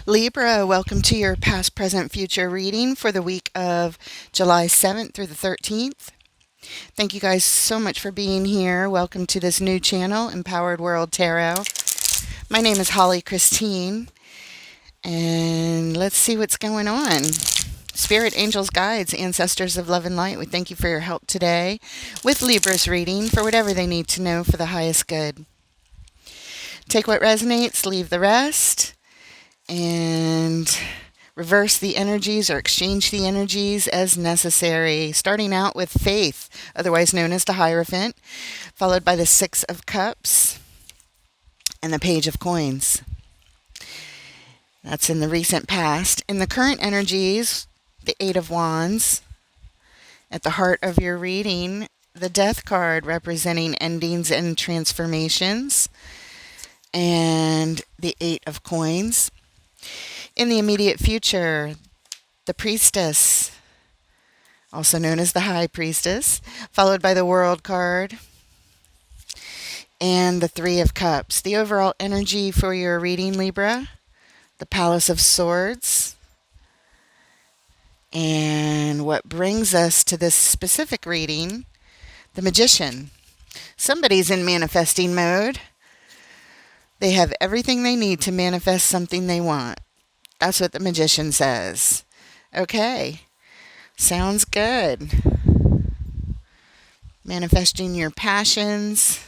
Libra, welcome to your past, present, future reading for the week of July 7th through the 13th. Thank you guys so much for being here. Welcome to this new channel, Empowered World Tarot. My name is Holly Christine, and let's see what's going on. Spirit, angels, guides, ancestors of love and light, we thank you for your help today with Libra's reading for whatever they need to know for the highest good. Take what resonates, leave the rest, and reverse the energies or exchange the energies as necessary. Starting out with Faith, otherwise known as the Hierophant, followed by the Six of Cups and the Page of Coins. That's in the recent past. In the current energies, the Eight of Wands. At the heart of your reading, the Death card representing endings and transformations, and the Eight of Coins. In the immediate future, the Priestess, also known as the High Priestess, followed by the World card, and the Three of Cups. The overall energy for your reading, Libra, the Palace of Swords. And what brings us to this specific reading, the Magician. Somebody's in manifesting mode. They have everything they need to manifest something they want. That's what the Magician says. Okay, sounds good. Manifesting your passions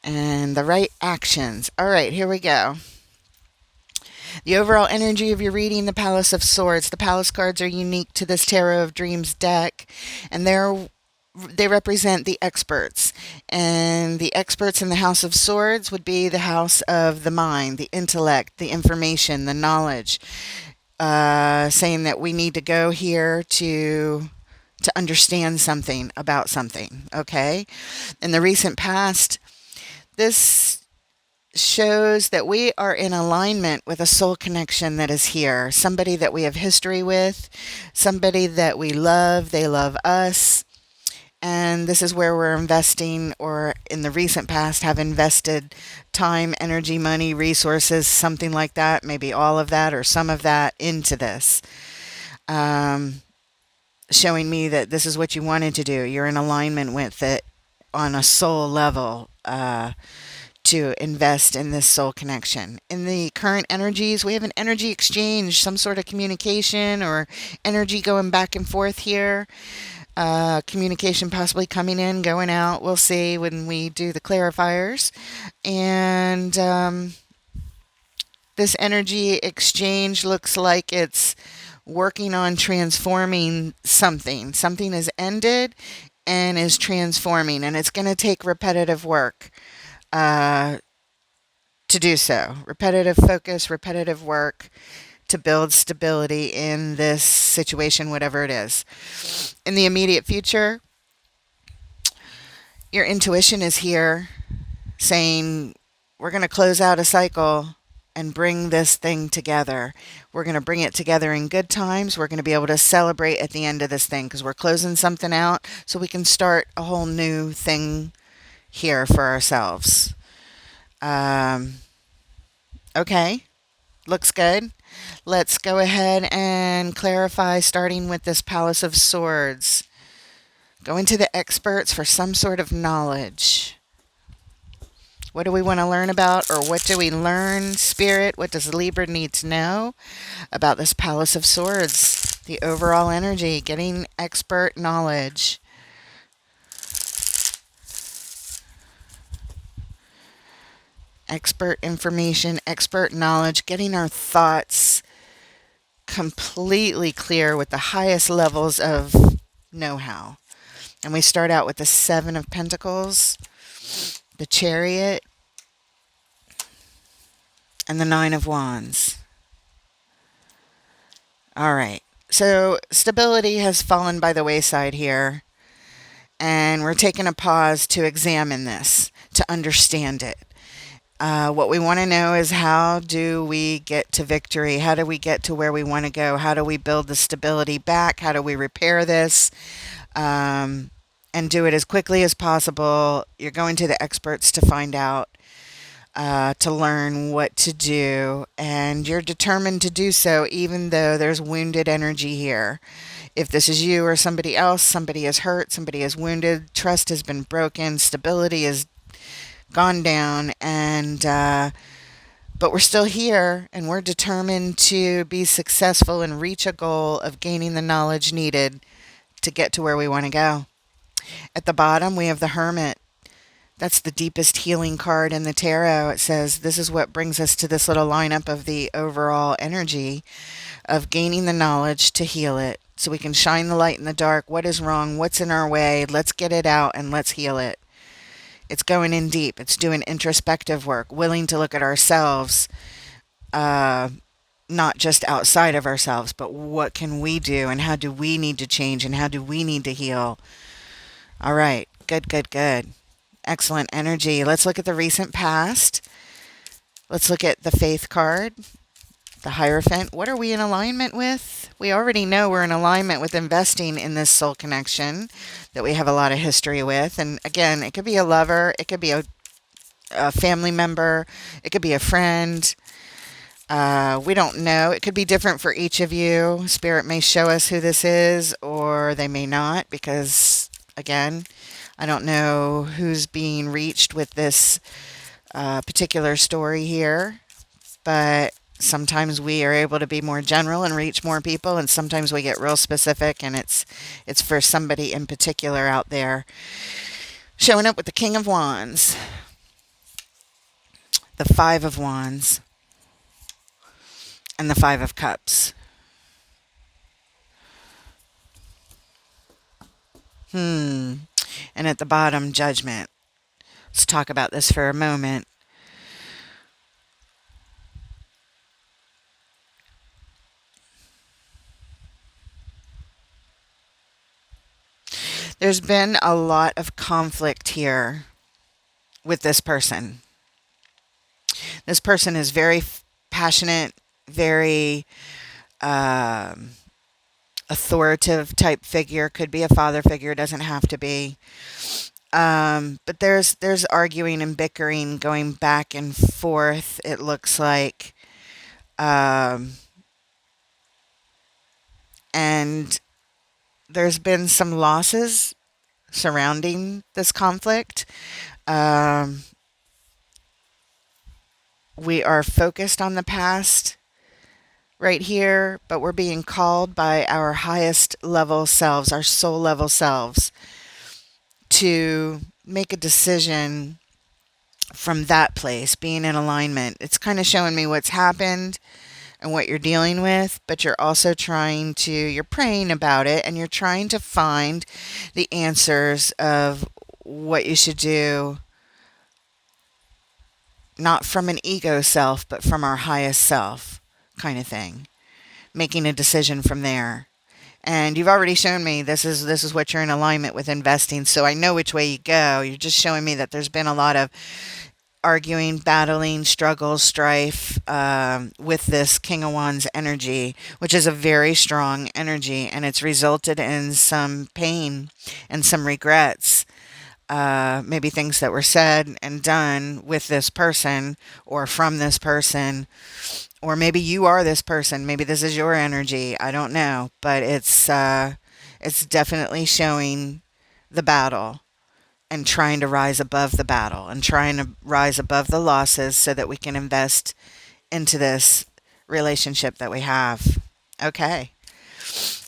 and the right actions. All right, here we go. The overall energy of your reading, the Palace of Swords. The Palace cards are unique to this Tarot of Dreams deck, and they represent the experts. And the experts in the House of Swords would be the house of the mind, the intellect, the information, the knowledge. Saying that we need to go here to understand something about something, okay? In the recent past, this shows that we are in alignment with a soul connection that is here. Somebody that we have history with, somebody that we love, they love us. And this is where we're investing, or in the recent past have invested time, energy, money, resources, something like that, maybe all of that or some of that into this. Showing me that this is what you wanted to do. You're in alignment with it on a soul level. To invest in this soul connection. In the current energies, we have an energy exchange, some sort of communication or energy going back and forth here. Communication possibly coming in, going out. We'll see when we do the clarifiers. And this energy exchange looks like it's working on transforming something. Something has ended and is transforming, and it's going to take repetitive work to do so. Repetitive focus, repetitive work to build stability in this situation, whatever it is. In the immediate future, your intuition is here saying, we're going to close out a cycle and bring this thing together. We're going to bring it together in good times. We're going to be able to celebrate at the end of this thing because we're closing something out so we can start a whole new thing here for ourselves. Okay, looks good. Let's go ahead and clarify, starting with this Palace of Swords. Going to the experts for some sort of knowledge. What do we want to learn about, or what do we learn, Spirit? What does Libra need to know about this Palace of Swords? The overall energy, getting expert knowledge. Expert information, expert knowledge, getting our thoughts completely clear with the highest levels of know-how. And we start out with the Seven of Pentacles, the Chariot, and the Nine of Wands. All right. So stability has fallen by the wayside here. And we're taking a pause to examine this, to understand it. What we want to know is, how do we get to victory? How do we get to where we want to go? How do we build the stability back? How do we repair this? And do it as quickly as possible. You're going to the experts to find out. to learn what to do, and you're determined to do so, even though there's wounded energy here. If this is you or somebody else, somebody is hurt, somebody is wounded, trust has been broken, stability has gone down, and but we're still here, and we're determined to be successful and reach a goal of gaining the knowledge needed to get to where we want to go. At the bottom, we have the Hermit. That's the deepest healing card in the tarot. It says this is what brings us to this little lineup of the overall energy of gaining the knowledge to heal it. So we can shine the light in the dark. What is wrong? What's in our way? Let's get it out and let's heal it. It's going in deep. It's doing introspective work, willing to look at ourselves, uh, not just outside of ourselves, but what can we do and how do we need to change and how do we need to heal? All right. Good, good, good. Excellent energy. Let's look at the recent past. Let's look at the Faith card, the Hierophant. What are we in alignment with? We already know we're in alignment with investing in this soul connection that we have a lot of history with. And again, it could be a lover, it could be a family member, it could be a friend. We don't know. It could be different for each of you. Spirit may show us who this is, or they may not, because, again, I don't know who's being reached with this particular story here, but sometimes we are able to be more general and reach more people, and sometimes we get real specific, and it's for somebody in particular out there. Showing up with the King of Wands, the Five of Wands, and the Five of Cups. And at the bottom, Judgment. Let's talk about this for a moment. There's been a lot of conflict here with this person. This person is very passionate, very authoritative type figure. Could be a father figure, doesn't have to be. But there's arguing and bickering going back and forth, it looks like. And there's been some losses surrounding this conflict. We are focused on the past right here, but we're being called by our highest level selves, our soul level selves, to make a decision from that place, being in alignment. It's kind of showing me what's happened and what you're dealing with, but you're also you're praying about it, and you're trying to find the answers of what you should do, not from an ego self, but from our highest self kind of thing. Making a decision from there. And you've already shown me this is what you're in alignment with investing, so I know which way you go. You're just showing me that there's been a lot of arguing, battling, struggles, strife with this King of Wands energy, which is a very strong energy, and it's resulted in some pain and some regrets. Maybe things that were said and done with this person or from this person, or maybe you are this person. Maybe this is your energy. I don't know, but it's definitely showing the battle and trying to rise above the battle and trying to rise above the losses so that we can invest into this relationship that we have. Okay.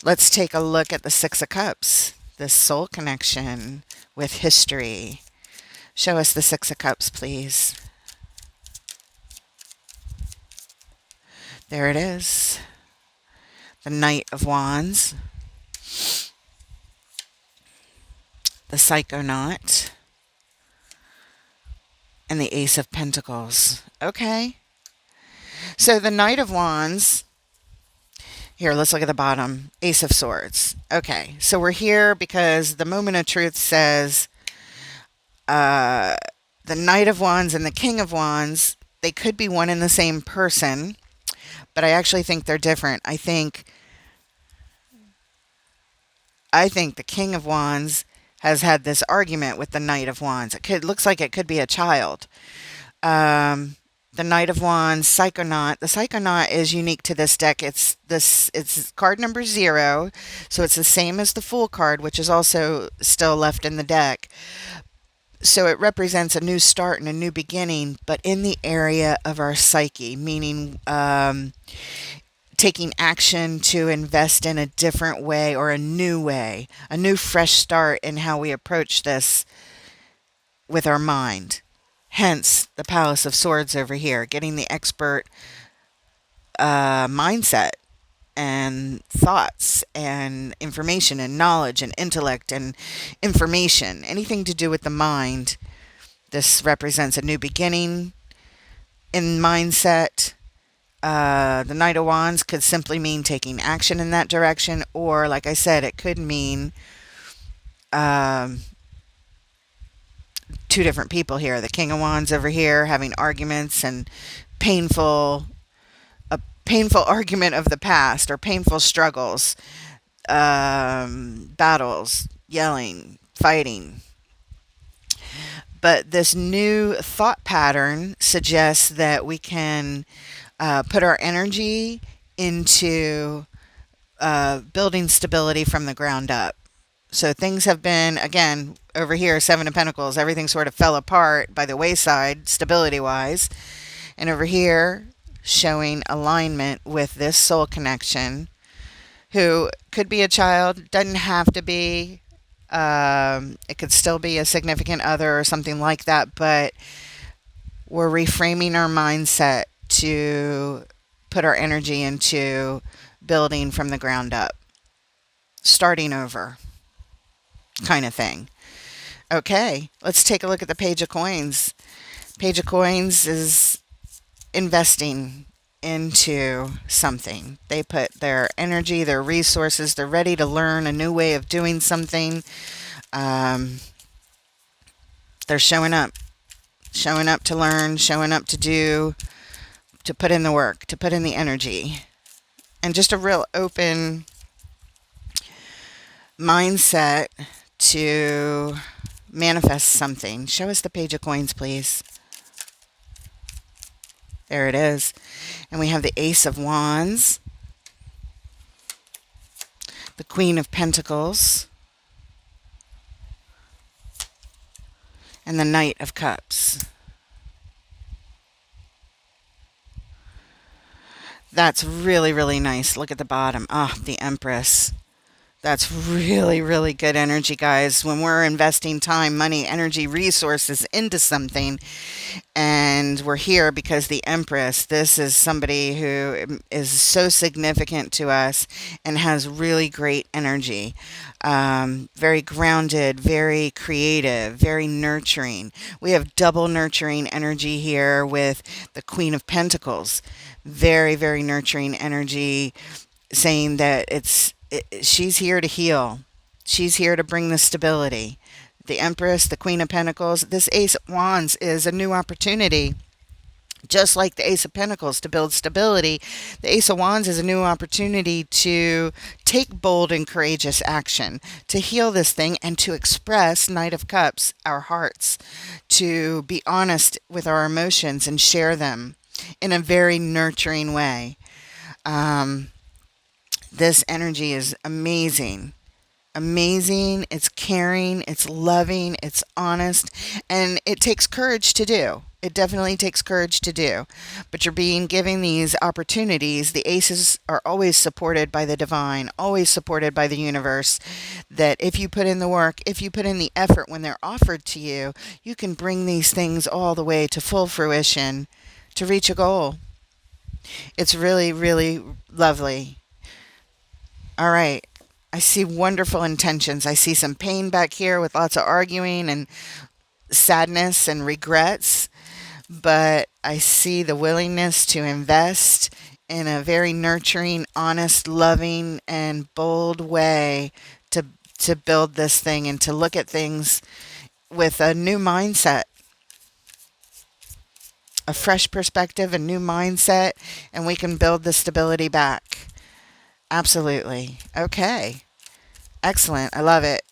Let's take a look at the Six of Cups, this soul connection with history. Show us the Six of Cups, please. There it is. The Knight of Wands. The Psychonaut. And the Ace of Pentacles. Okay. So the Knight of Wands. Here, let's look at the bottom. Ace of Swords. Okay. So we're here because the Moment of Truth says the Knight of Wands and the King of Wands, they could be one and the same person, but I actually think they're different. I think the King of Wands has had this argument with the Knight of Wands. Looks like it could be a child. Um, the Knight of Wands, Psychonaut. The Psychonaut is unique to this deck. It's card number 0, so it's the same as the Fool card, which is also still left in the deck. So it represents a new start and a new beginning, but in the area of our psyche, meaning taking action to invest in a different way, a new fresh start in how we approach this with our mind. Hence the Palace of Swords over here, getting the expert mindset and thoughts and information and knowledge and intellect and information, anything to do with the mind. This represents a new beginning in mindset. The Knight of Wands could simply mean taking action in that direction, or like I said, it could mean um, two different people here. The King of Wands over here having arguments and painful, a painful argument of the past or painful struggles, battles, yelling, fighting. But this new thought pattern suggests that we can put our energy into building stability from the ground up. So things have been, again, over here, Seven of Pentacles, everything sort of fell apart by the wayside, stability-wise. And over here, showing alignment with this soul connection, who could be a child, doesn't have to be. It could still be a significant other or something like that, but we're reframing our mindset to put our energy into building from the ground up, starting over kind of thing. Okay, let's take a look at the Page of Coins. Page of Coins is investing into something. They put their energy, their resources, they're ready to learn a new way of doing something. They're showing up to learn, showing up to do, to put in the work, to put in the energy. And just a real open mindset to manifest something. Show us the Page of Coins, please. There it is. And we have the Ace of Wands, the Queen of Pentacles, and the Knight of Cups. That's really, really nice. Look at the bottom. Ah, the Empress. That's really, really good energy, guys. When we're investing time, money, energy, resources into something, and we're here because the Empress, this is somebody who is so significant to us and has really great energy. Very grounded, very creative, very nurturing. We have double nurturing energy here with the Queen of Pentacles. Very, very nurturing energy, saying that she's here to heal. She's here to bring the stability. The Empress, the Queen of Pentacles, this Ace of Wands is a new opportunity. Just like the Ace of Pentacles to build stability, the Ace of Wands is a new opportunity to take bold and courageous action, to heal this thing and to express, Knight of Cups, our hearts, to be honest with our emotions and share them in a very nurturing way. This energy is amazing. Amazing. It's caring. It's loving. It's honest. And it takes courage to do. It definitely takes courage to do. But you're being given these opportunities. The aces are always supported by the divine, always supported by the universe. That if you put in the work, if you put in the effort when they're offered to you, you can bring these things all the way to full fruition to reach a goal. It's really, really lovely. All right. I see wonderful intentions. I see some pain back here with lots of arguing and sadness and regrets. But I see the willingness to invest in a very nurturing, honest, loving, and bold way to build this thing and to look at things with a new mindset, a fresh perspective, a new mindset, and we can build the stability back. Absolutely. Okay. Excellent. I love it.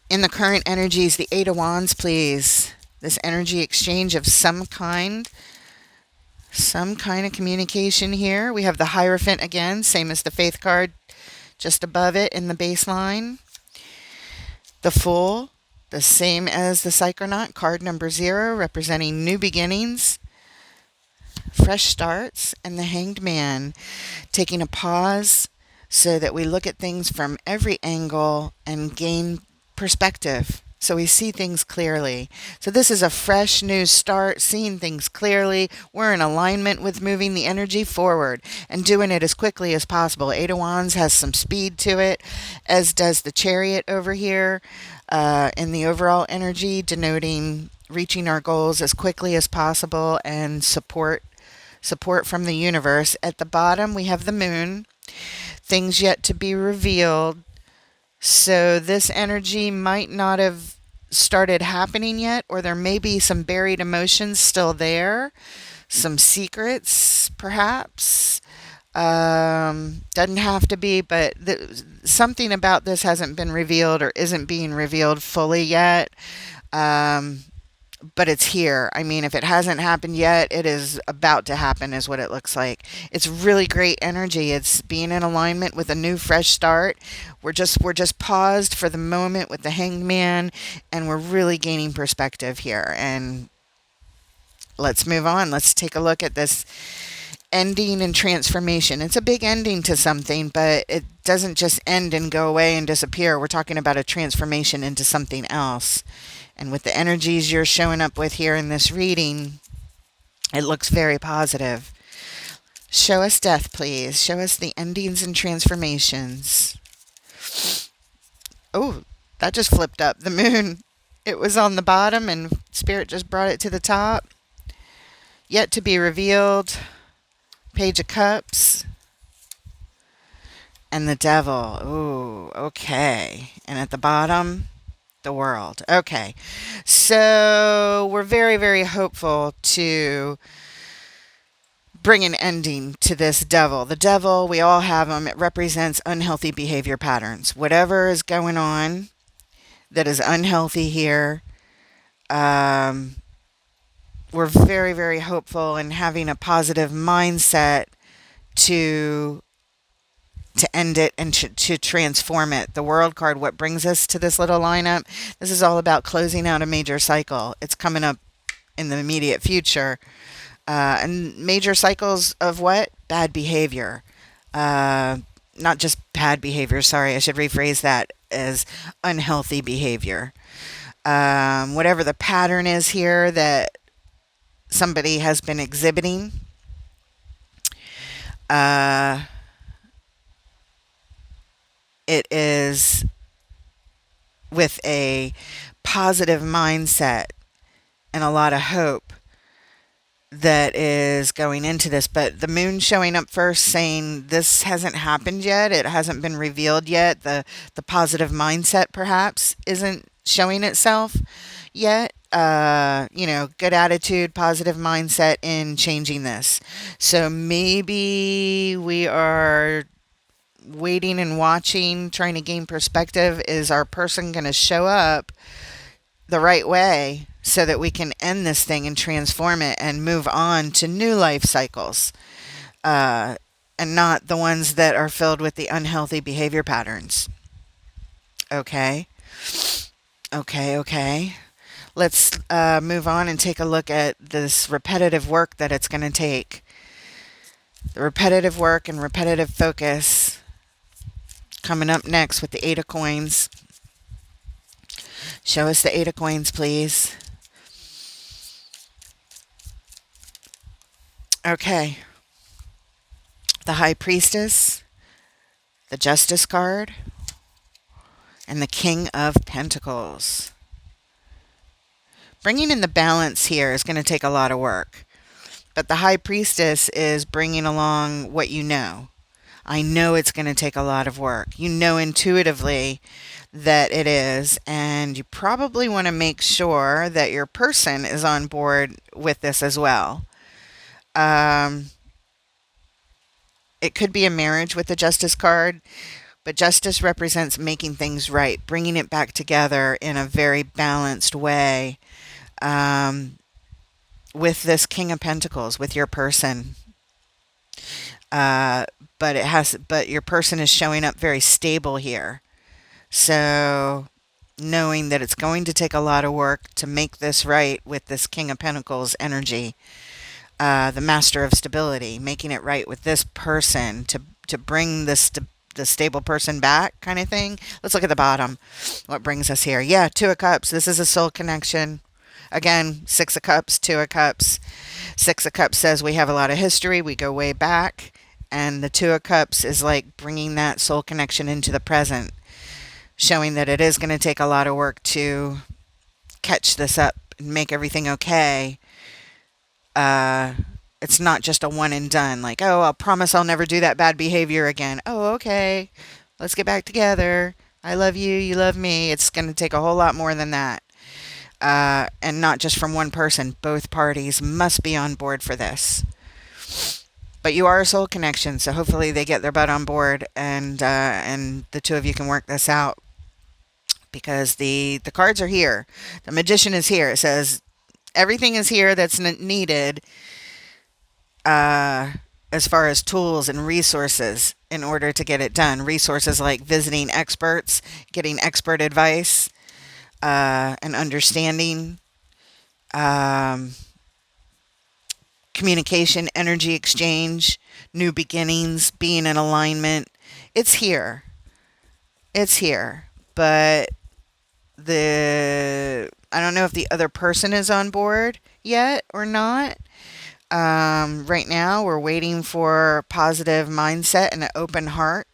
In the current energies, the Eight of Wands, please. this energy exchange of some kind of communication here. We have the Hierophant again, same as the Faith card just above it in the baseline. The Fool, the same as the Psychonaut, card number 0, representing new beginnings, fresh starts, and the Hanged Man, taking a pause so that we look at things from every angle and gain perspective. So we see things clearly. So this is a fresh new start, seeing things clearly. We're in alignment with moving the energy forward and doing it as quickly as possible. Eight of Wands has some speed to it, as does the Chariot over here, in the overall energy, denoting reaching our goals as quickly as possible and support from the universe. At the bottom, we have the Moon, things yet to be revealed. So this energy might not have started happening yet, or there may be some buried emotions still there, some secrets perhaps. Doesn't have to be, but something about this hasn't been revealed or isn't being revealed fully yet. But it's here. I mean, if it hasn't happened yet, it is about to happen is what it looks like. It's really great energy. It's being in alignment with a new fresh start. We're just paused for the moment with the Hanged Man, and we're really gaining perspective here. And let's move on. Let's take a look at this ending and transformation. It's a big ending to something, but it doesn't just end and go away and disappear. We're talking about a transformation into something else. And with the energies you're showing up with here in this reading, it looks very positive. Show us death, please. Show us the endings and transformations. Oh, that just flipped up. The Moon, it was on the bottom and Spirit just brought it to the top. Yet to be revealed. Page of Cups. And the Devil. Ooh, okay. And at the bottom, the World. Okay. So we're very, very hopeful to bring an ending to this devil. The devil, we all have them. It represents unhealthy behavior patterns. Whatever is going on that is unhealthy here, we're very, very hopeful in having a positive mindset to end it and to transform it. The World card, what brings us to this little lineup, this is all about closing out a major cycle. It's coming up in the immediate future. And major cycles of what? Bad behavior. Not just bad behavior, sorry, I should rephrase that as unhealthy behavior. Whatever the pattern is here that somebody has been exhibiting, it is with a positive mindset and a lot of hope that is going into this. But the Moon showing up first, saying this hasn't happened yet, it hasn't been revealed yet. The positive mindset perhaps isn't showing itself yet. Good attitude, positive mindset in changing this. So maybe we are waiting and watching, trying to gain perspective. Is our person going to show up the right way so that we can end this thing and transform it and move on to new life cycles, and not the ones that are filled with the unhealthy behavior patterns? Okay. Let's move on and take a look at this repetitive work that it's going to take. The repetitive work and repetitive focus coming up next with the 8 of Coins. Show us the 8 of Coins, please. Okay. The High Priestess, the Justice card, and the King of Pentacles. Bringing in the balance here is going to take a lot of work. But the High Priestess is bringing along what you know. I know it's going to take a lot of work. You know intuitively that it is, and you probably want to make sure that your person is on board with this as well. It could be a marriage with the Justice card, but Justice represents making things right, bringing it back together in a very balanced way. um, with this King of Pentacles, with your person. Uh, but your person is showing up very stable here. So knowing that it's going to take a lot of work to make this right with this King of Pentacles energy, the Master of Stability, making it right with this person to bring the stable person back, kind of thing. Let's look at the bottom. What brings us here? Yeah, Two of Cups. This is a soul connection. Again, Six of Cups, Two of Cups. Six of Cups says we have a lot of history. We go way back. And the Two of Cups is like bringing that soul connection into the present, showing that it is going to take a lot of work to catch this up and make everything okay. It's not just a one and done, like, oh, I'll promise I'll never do that bad behavior again. Oh, okay. Let's get back together. I love you. You love me. It's going to take a whole lot more than that. And not just from one person. Both parties must be on board for this. But you are a soul connection, so hopefully they get their butt on board, and the two of you can work this out. Because the cards are here. The Magician is here. It says everything is here that's needed as far as tools and resources in order to get it done. Resources like visiting experts, getting expert advice, and understanding, communication, energy exchange, new beginnings, being in alignment. It's here. It's here. But I don't know if the other person is on board yet or not. Right now, we're waiting for positive mindset and an open heart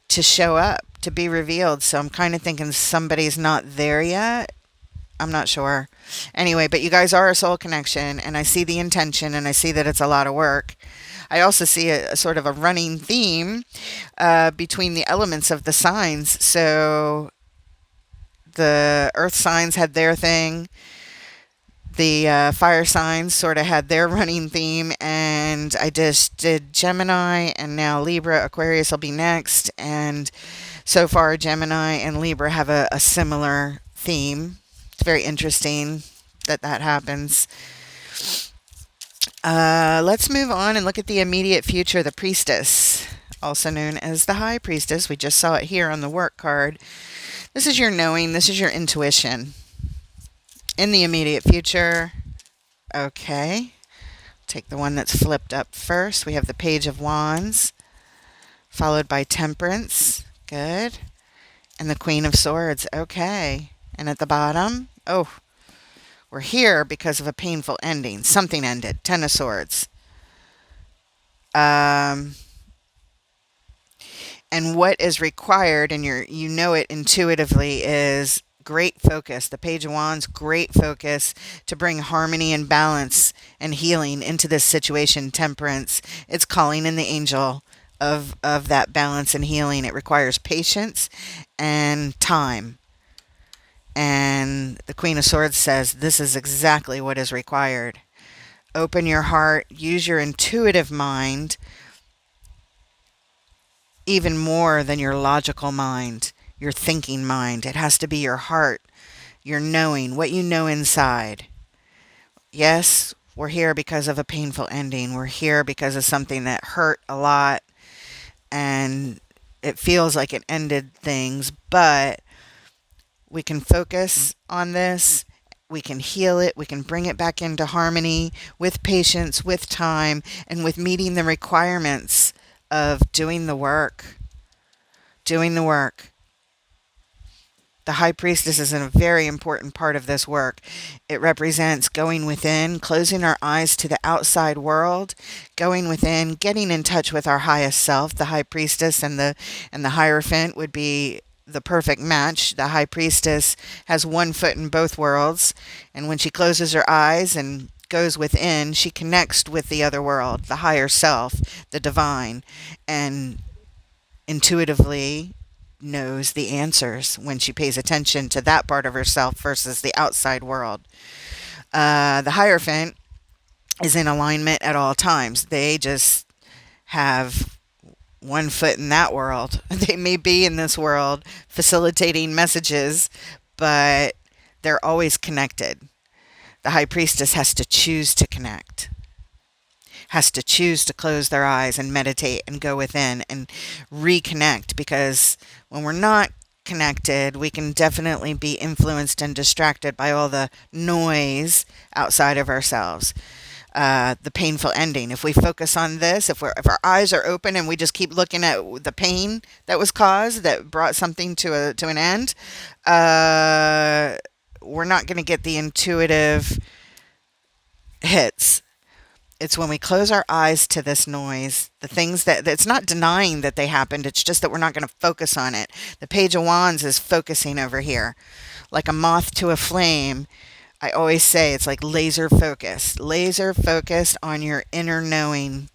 to show up, to be revealed. So I'm kind of thinking somebody's not there yet. I'm not sure. Anyway, but you guys are a soul connection, and I see the intention, and I see that it's a lot of work. I also see a sort of a running theme between the elements of the signs. So the earth signs had their thing. The fire signs sort of had their running theme, and I just did Gemini, and now Libra. Aquarius will be next, and so far Gemini and Libra have a similar theme. It's very interesting that happens. Let's move on and look at the immediate future. The Priestess, also known as the High Priestess. We just saw it here on the work card. This is your knowing. This is your intuition. In the immediate future, okay. Take the one that's flipped up first. We have the Page of Wands, followed by Temperance. Good. And the Queen of Swords. Okay. And at the bottom, oh, we're here because of a painful ending. Something ended. Ten of Swords. And what is required, and you know it intuitively, is great focus. The Page of Wands, great focus to bring harmony and balance and healing into this situation. Temperance, it's calling in the angel of that balance and healing. It requires patience and time. And the Queen of Swords says this is exactly what is required. Open your heart, use your intuitive mind even more than your logical mind, your thinking mind. It has to be your heart, your knowing, what you know inside. Yes, we're here because of a painful ending. We're here because of something that hurt a lot, and it feels like it ended things, but we can focus on this. We can heal it. We can bring it back into harmony with patience, with time, and with meeting the requirements of doing the work. Doing the work. The High Priestess is a very important part of this work. It represents going within, closing our eyes to the outside world, going within, getting in touch with our highest self. The High Priestess and the Hierophant would be the perfect match. The High Priestess has one foot in both worlds, and when she closes her eyes and goes within, she connects with the other world, the higher self, the divine, and intuitively knows the answers when she pays attention to that part of herself versus the outside world. The Hierophant is in alignment at all times. They just have one foot in that world. They may be in this world facilitating messages, but they're always connected. The High Priestess has to choose to connect, has to choose to close their eyes and meditate and go within and reconnect, because when we're not connected, we can definitely be influenced and distracted by all the noise outside of ourselves. The painful ending. If we focus on this, if our eyes are open and we just keep looking at the pain that was caused, that brought something to an end, we're not going to get the intuitive hits. It's when we close our eyes to this noise, the things that it's not denying that they happened. It's just that we're not going to focus on it. The Page of Wands is focusing over here, like a moth to a flame. I always say it's like laser focused on your inner knowing.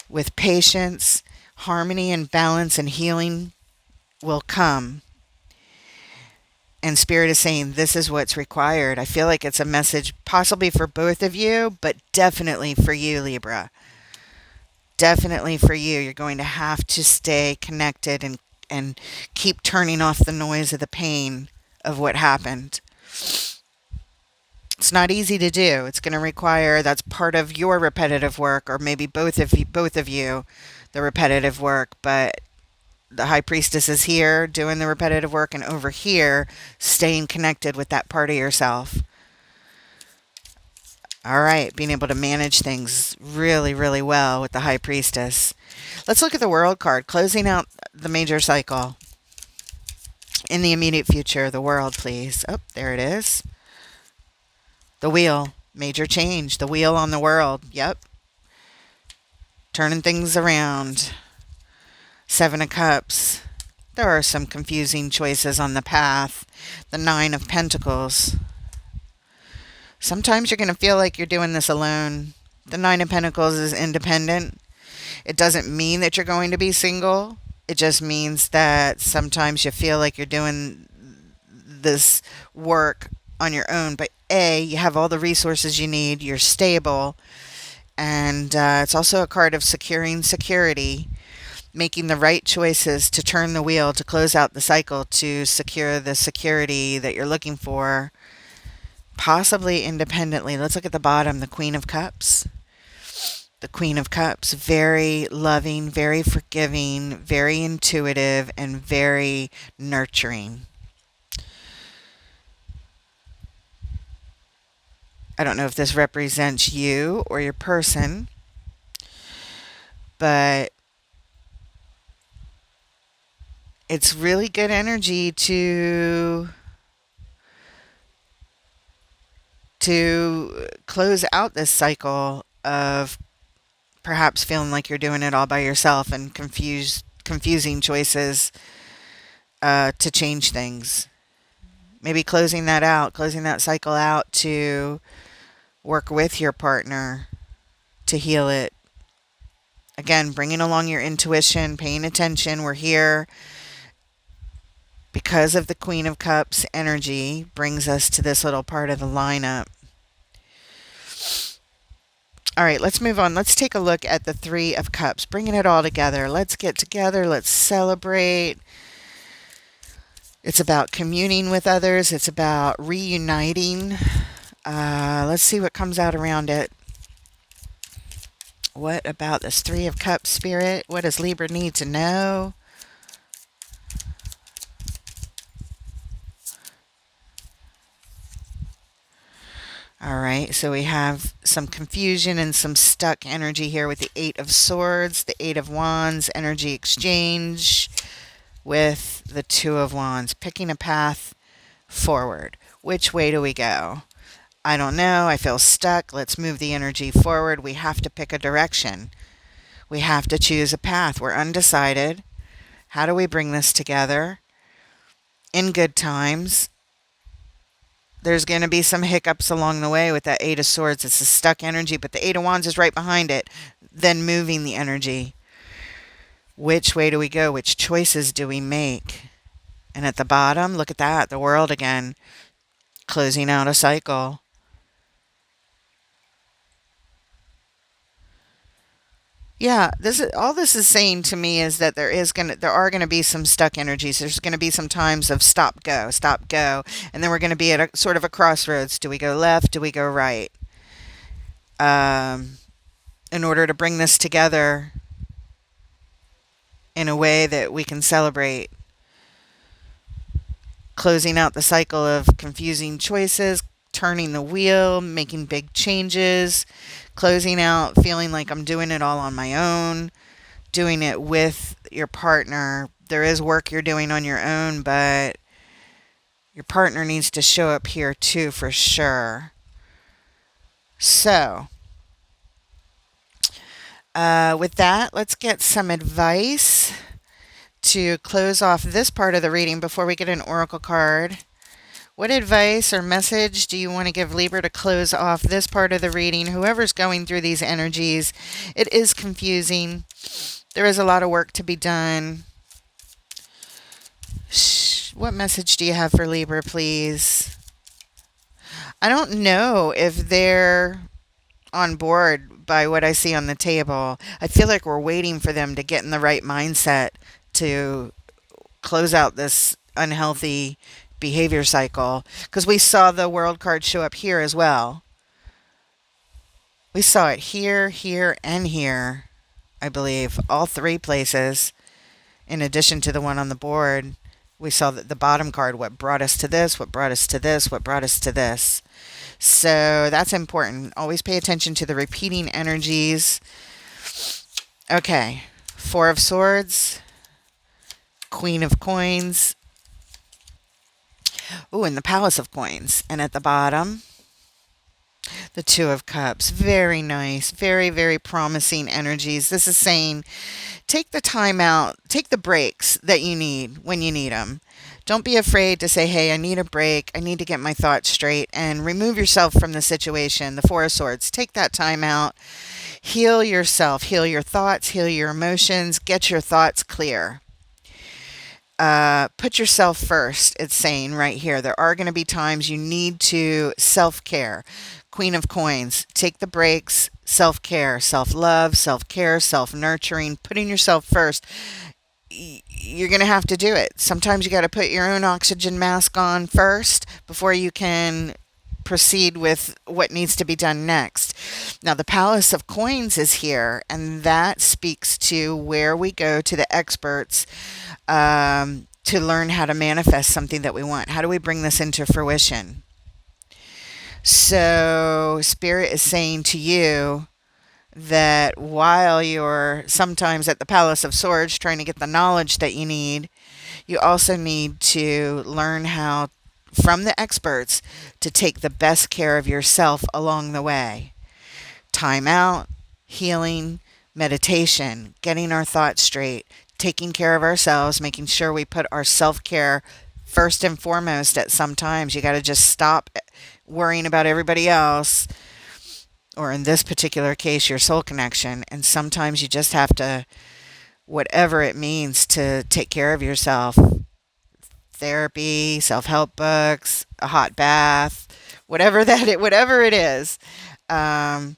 With patience, harmony and balance and healing will come. And Spirit is saying this is what's required. I feel like it's a message possibly for both of you, but definitely for you, Libra. Definitely for you. You're going to have to stay connected and keep turning off the noise of the pain of what happened. It's not easy to do. It's going to require, that's part of your repetitive work, or maybe both of you, the repetitive work. But the High Priestess is here doing the repetitive work, and over here staying connected with that part of yourself. All right, being able to manage things really, really well with the High Priestess. Let's look at the World card, closing out the major cycle. In the immediate future, the World, please. Oh, there it is. The Wheel, major change. The wheel on the World. Yep. Turning things around. Seven of Cups. There are some confusing choices on the path. The Nine of Pentacles. Sometimes you're going to feel like you're doing this alone. The Nine of Pentacles is independent. It doesn't mean that you're going to be single. It just means that sometimes you feel like you're doing this work on your own. But you have all the resources you need. You're stable. And it's also a card of securing security. Making the right choices to turn the wheel, to close out the cycle, to secure the security that you're looking for, possibly independently. Let's look at the bottom, the Queen of Cups. The Queen of Cups, very loving, very forgiving, very intuitive, and very nurturing. I don't know if this represents you or your person, but it's really good energy to close out this cycle of perhaps feeling like you're doing it all by yourself and confusing choices to change things. Maybe closing that cycle out to work with your partner to heal it. Again, bringing along your intuition, paying attention. We're here because of the Queen of Cups energy brings us to this little part of the lineup. All right, let's move on. Let's take a look at the Three of Cups, bringing it all together. Let's get together. Let's celebrate. It's about communing with others. It's about reuniting. Let's see what comes out around it. What about this Three of Cups, Spirit? What does Libra need to know? All right, so we have some confusion and some stuck energy here with the Eight of Swords, the Eight of Wands, energy exchange with the Two of Wands, picking a path forward. Which way do we go? I don't know. I feel stuck. Let's move the energy forward. We have to pick a direction. We have to choose a path. We're undecided. How do we bring this together? In good times. There's going to be some hiccups along the way with that Eight of Swords. It's a stuck energy, but the Eight of Wands is right behind it. Then moving the energy. Which way do we go? Which choices do we make? And at the bottom, look at that. The World again. Closing out a cycle. Yeah, this is all this is saying to me is that there are gonna be some stuck energies. There's gonna be some times of stop go, and then we're gonna be at a sort of a crossroads. Do we go left? Do we go right? Um, in order to bring this together in a way that we can celebrate, closing out the cycle of confusing choices, turning the wheel, making big changes, closing out feeling like I'm doing it all on my own, doing it with your partner. There is work you're doing on your own, but your partner needs to show up here too for sure. So, with that, let's get some advice to close off this part of the reading before we get an oracle card. What advice or message do you want to give Libra to close off this part of the reading? Whoever's going through these energies, it is confusing. There is a lot of work to be done. What message do you have for Libra, please? I don't know if they're on board by what I see on the table. I feel like we're waiting for them to get in the right mindset to close out this unhealthy behavior cycle, because we saw the world card show up here as well. We saw it here, here, and here, I believe, all three places, in addition to the one on the board. We saw that the bottom card, what brought us to this, what brought us to this, what brought us to this. So that's important. Always pay attention to the repeating energies. Okay. Four of Swords, Queen of Coins. Ooh, and the Palace of Coins. And at the bottom, the Two of Cups. Very nice. Very, very promising energies. This is saying take the time out, take the breaks that you need when you need them. Don't be afraid to say, hey, I need a break. I need to get my thoughts straight, and remove yourself from the situation. The Four of Swords. Take that time out. Heal yourself. Heal your thoughts. Heal your emotions. Get your thoughts clear. Put yourself first, it's saying right here. There are going to be times you need to self-care. Queen of Coins. Take the breaks. Self-care, self-love, self-care, self-nurturing, putting yourself first. You're going to have to do it. Sometimes you got to put your own oxygen mask on first before you can proceed with what needs to be done next. Now, the Palace of Coins is here, and that speaks to where we go to the experts to learn how to manifest something that we want. How do we bring this into fruition? So, Spirit is saying to you that while you're sometimes at the Palace of Swords trying to get the knowledge that you need, you also need to learn how, from the experts, to take the best care of yourself along the way. Time out, healing, meditation, getting our thoughts straight, taking care of ourselves, making sure we put our self-care first and foremost. At some times, you got to just stop worrying about everybody else, or in this particular case, your soul connection. And sometimes you just have to, whatever it means, to take care of yourself. Therapy, self-help books, a hot bath, whatever it is. Um,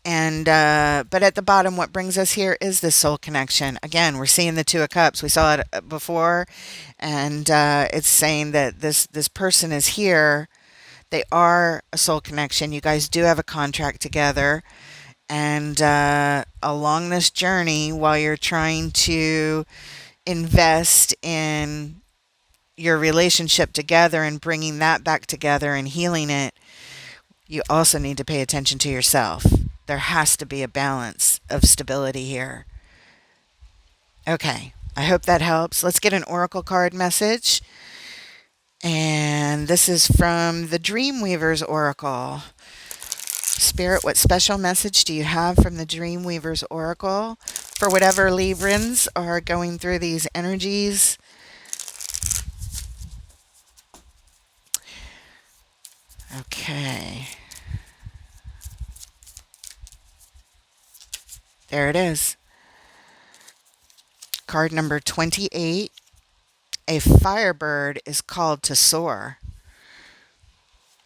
but at the bottom, what brings us here is the soul connection. Again, we're seeing the Two of Cups. We saw it before, and it's saying that this person is here. They are a soul connection. You guys do have a contract together, and along this journey, while you're trying to invest in your relationship together and bringing that back together and healing it, you also need to pay attention to yourself. There has to be a balance of stability here. Okay, I hope that helps. Let's get an oracle card message. And this is from the Dreamweaver's Oracle. Spirit, what special message do you have from the Dreamweaver's Oracle for whatever Librans are going through these energies? Okay. There it is. Card number 28. A firebird is called to soar.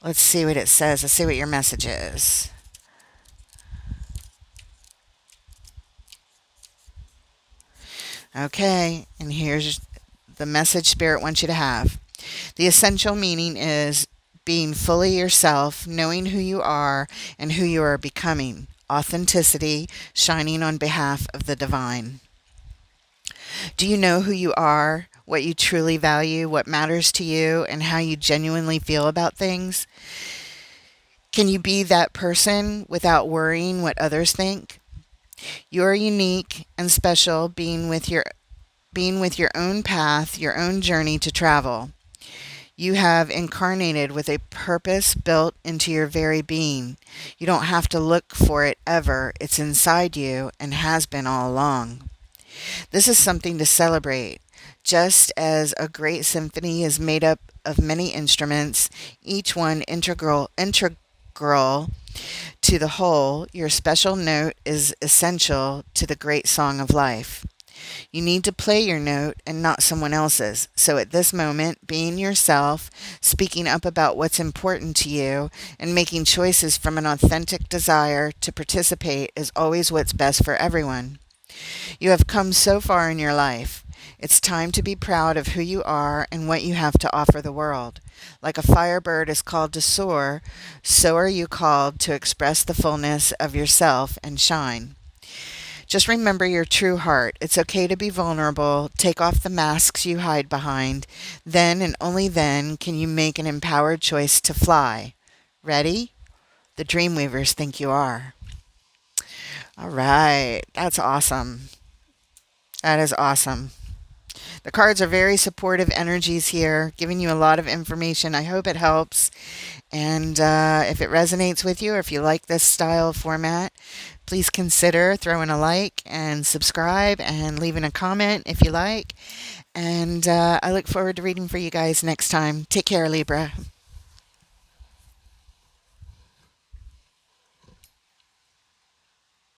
Let's see what it says. Let's see what your message is. Okay, and here's the message Spirit wants you to have. The essential meaning is being fully yourself, knowing who you are and who you are becoming. Authenticity, shining on behalf of the divine. Do you know who you are, what you truly value, what matters to you, and how you genuinely feel about things? Can you be that person without worrying what others think? You're unique and special being with your own path, your own journey to travel. You have incarnated with a purpose built into your very being. You don't have to look for it ever. It's inside you and has been all along. This is something to celebrate. Just as a great symphony is made up of many instruments, each one integral to the whole, your special note is essential to the great song of life. You need to play your note and not someone else's. So at this moment, being yourself, speaking up about what's important to you, and making choices from an authentic desire to participate is always what's best for everyone. You have come so far in your life. It's time to be proud of who you are and what you have to offer the world. Like a firebird is called to soar, so are you called to express the fullness of yourself and shine. Just remember your true heart. It's okay to be vulnerable. Take off the masks you hide behind. Then and only then can you make an empowered choice to fly. Ready? The Dreamweavers think you are. All right. That's awesome. That is awesome. The cards are very supportive energies here, giving you a lot of information. I hope it helps. And if it resonates with you, or if you like this style of format, please consider throwing a like and subscribe and leaving a comment if you like. And I look forward to reading for you guys next time. Take care, Libra.